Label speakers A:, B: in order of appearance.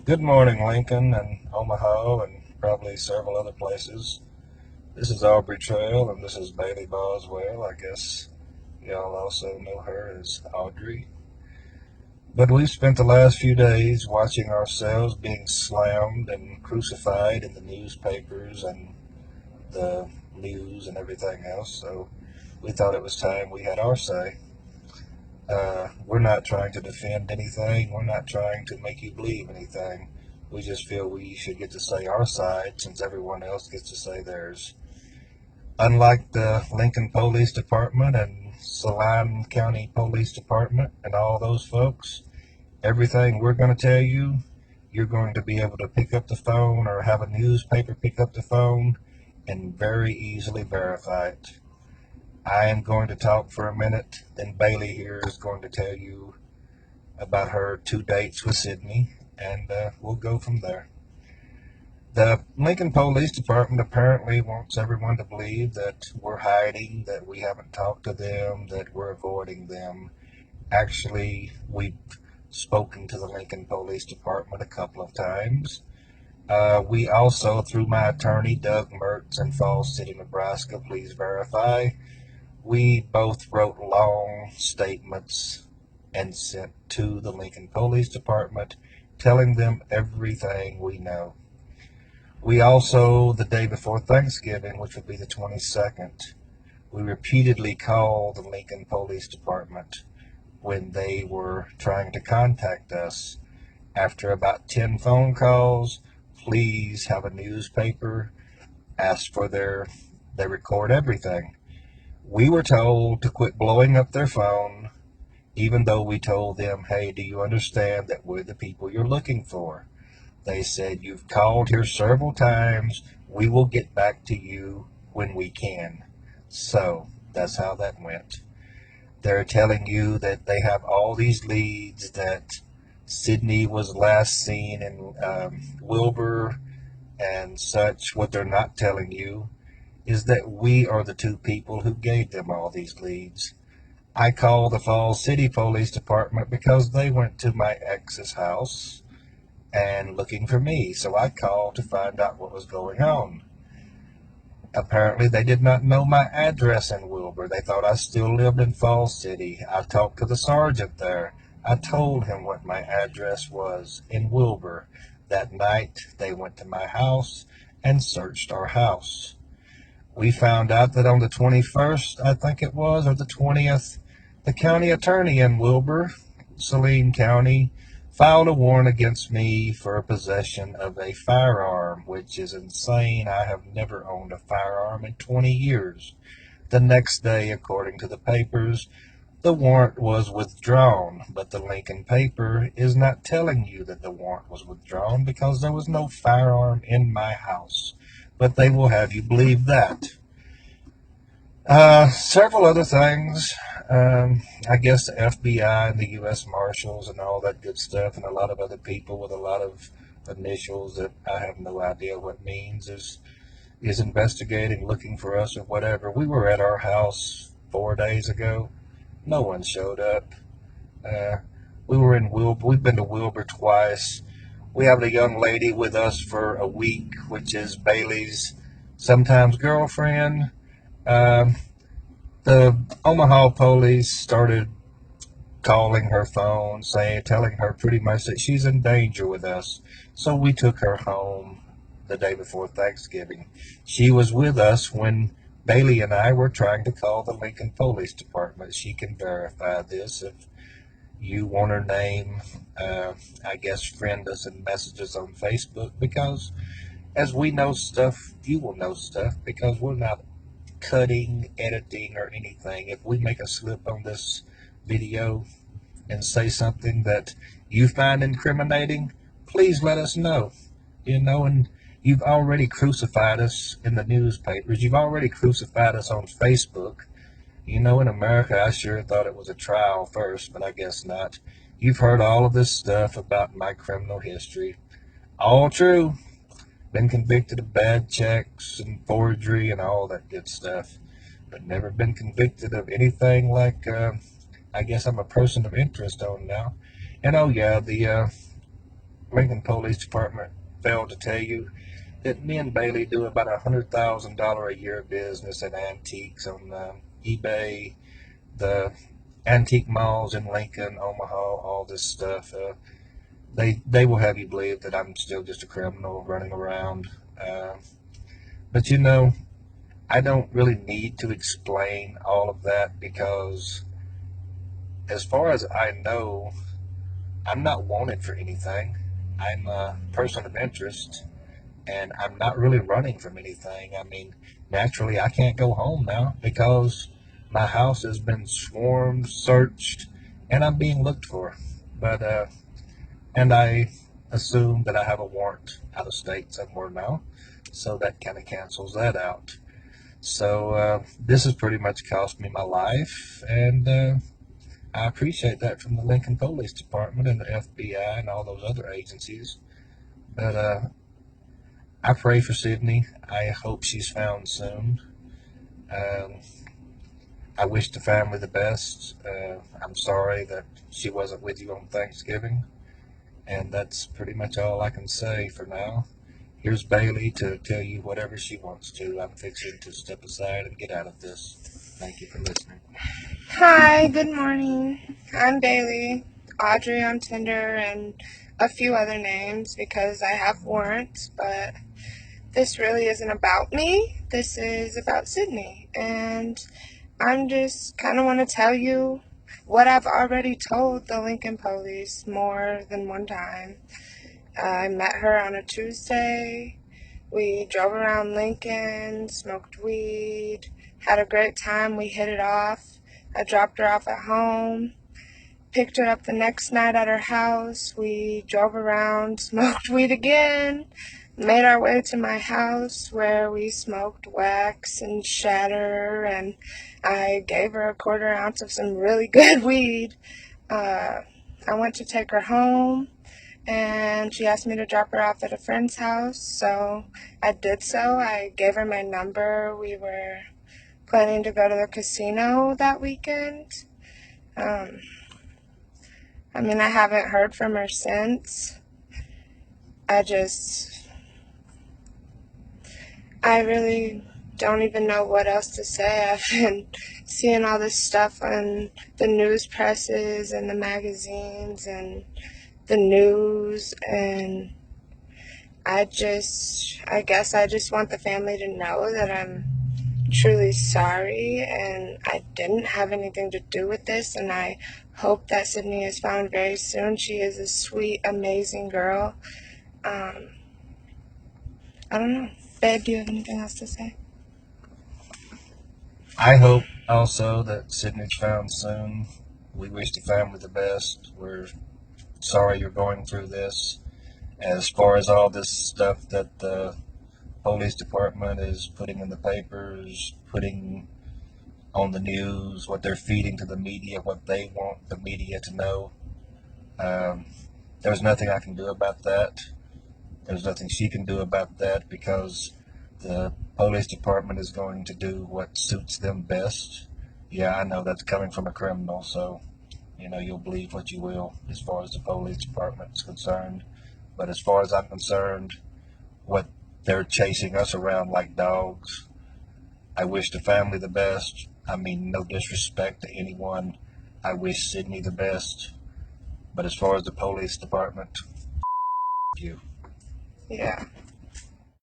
A: Good morning, Lincoln and Omaha and probably several other places. This is Aubrey Trail and this is Bailey Boswell. I guess y'all also know her as Audrey. But we've spent the last few days watching ourselves being slammed and crucified in the newspapers and the news and everything else, so we thought it was time we had our say. We're not trying to defend anything. We're not trying to make you believe anything. We just feel we should get to say our side since everyone else gets to say theirs. Unlike the Lincoln Police Department and Saline County Police Department and all those folks, everything we're going to tell you, you're going to be able to pick up the phone or have a newspaper pick up the phone and very easily verify it. I am going to talk for a minute, then Bailey here is going to tell you about her two dates with Sydney, and we'll go from there. The Lincoln Police Department apparently wants everyone to believe that we're hiding, that we haven't talked to them, that we're avoiding them. Actually, we've spoken to the Lincoln Police Department a couple of times. We also, through my attorney, Doug Mertz in Falls City, Nebraska, please verify, we both wrote long statements and sent to the Lincoln Police Department telling them everything we know. We also, the day before Thanksgiving, which would be the 22nd, we repeatedly called the Lincoln Police Department when they were trying to contact us. After about 10 phone calls, please have a newspaper, ask for they record everything. We were told to quit blowing up their phone, even though we told them, hey, do you understand that we're the people you're looking for? They said, you've called here several times. We will get back to you when we can. So that's how that went. They're telling you that they have all these leads, that Sydney was last seen in Wilbur and such. What they're not telling you is that we are the two people who gave them all these leads. I called the Falls City Police Department because they went to my ex's house and looking for me, so I called to find out what was going on. Apparently, they did not know my address in Wilbur. They thought I still lived in Falls City. I talked to the sergeant there. I told him what my address was in Wilbur. That night, they went to my house and searched our house. We found out that on the 21st, I think it was, or the 20th, the county attorney in Wilbur, Saline County, filed a warrant against me for possession of a firearm, which is insane. I have never owned a firearm in 20 years. The next day, according to the papers, the warrant was withdrawn, but the Lincoln paper is not telling you that the warrant was withdrawn because there was no firearm in my house. But they will have you believe that. Several other things. I guess the FBI and the U.S. Marshals and all that good stuff, and a lot of other people with a lot of initials that I have no idea what means is investigating, looking for us or whatever. We were at our house 4 days ago. No one showed up. Uh, we were in Wilbur. We've been to Wilbur twice. We have a young lady with us for a week, which is Bailey's sometimes girlfriend. Um, the Omaha police started calling her phone, telling her pretty much that she's in danger with us. So we took her home the day before Thanksgiving. She was with us when Bailey and I were trying to call the Lincoln Police Department. She can verify this if you want her name. I guess friend us in messages on Facebook because as we know stuff, you will know stuff because we're not cutting, editing, or anything. If we make a slip on this video and say something that you find incriminating, please let us know. And you've already crucified us in the newspapers. You've already crucified us on Facebook. In America, I sure thought it was a trial first, but I guess not. You've heard all of this stuff about my criminal history. All true. Been convicted of bad checks and forgery and all that good stuff, but never been convicted of anything like, I guess I'm a person of interest on now. And oh yeah, the Lincoln Police Department failed to tell you that me and Bailey do about $100,000 a year business in antiques on eBay, the antique malls in Lincoln, Omaha, all this stuff. They will have you believe that I'm still just a criminal running around. Uh, but I don't really need to explain all of that because, as far as I know, I'm not wanted for anything. I'm a person of interest, and I'm not really running from anything. I mean, naturally, I can't go home now because my house has been swarmed, searched, and I'm being looked for. But and I assume that I have a warrant out of state somewhere now, so that kind of cancels that out. So this has pretty much cost me my life, and I appreciate that from the Lincoln Police Department and the FBI and all those other agencies. But I pray for Sydney. I hope she's found soon. Um, I wish the family the best. I'm sorry that she wasn't with you on Thanksgiving, and that's pretty much all I can say for now. Here's Bailey to tell you whatever she wants to. I'm fixing to step aside and get out of this. Thank you for listening.
B: Hi, good morning. I'm Bailey, Audrey on Tinder, and a few other names because I have warrants, but this really isn't about me. This is about Sydney, and I'm just kind of want to tell you what I've already told the Lincoln police more than one time. I met her on a Tuesday. We drove around Lincoln, smoked weed, had a great time. We hit it off. I dropped her off at home, picked her up the next night at her house. We drove around, smoked weed again, made our way to my house where we smoked wax and shatter, and I gave her a quarter ounce of some really good weed. I went to take her home, and she asked me to drop her off at a friend's house, so I did so. I gave her my number. We were planning to go to the casino that weekend. Um, I haven't heard from her since. I really don't even know what else to say. I've been seeing all this stuff on the news presses and the magazines and the news, and I guess I just want the family to know that I'm truly sorry and I didn't have anything to do with this, and I hope that Sydney is found very soon. She is a sweet, amazing girl. Um, I don't know. Babe, do you have anything else to say?
A: I hope also that Sydney's found soon. We wish the family the best. We're sorry you're going through this. As far as all this stuff that the police department is putting in the papers, putting on the news, what they're feeding to the media, what they want the media to know, um, there's nothing I can do about that. There's nothing she can do about that because the police department is going to do what suits them best. Yeah, I know that's coming from a criminal, so you'll believe what you will as far as the police department is concerned. But as far as I'm concerned, what they're chasing us around like dogs, I wish the family the best. I mean, no disrespect to anyone. I wish Sydney the best. But as far as the police department, you.
B: Yeah.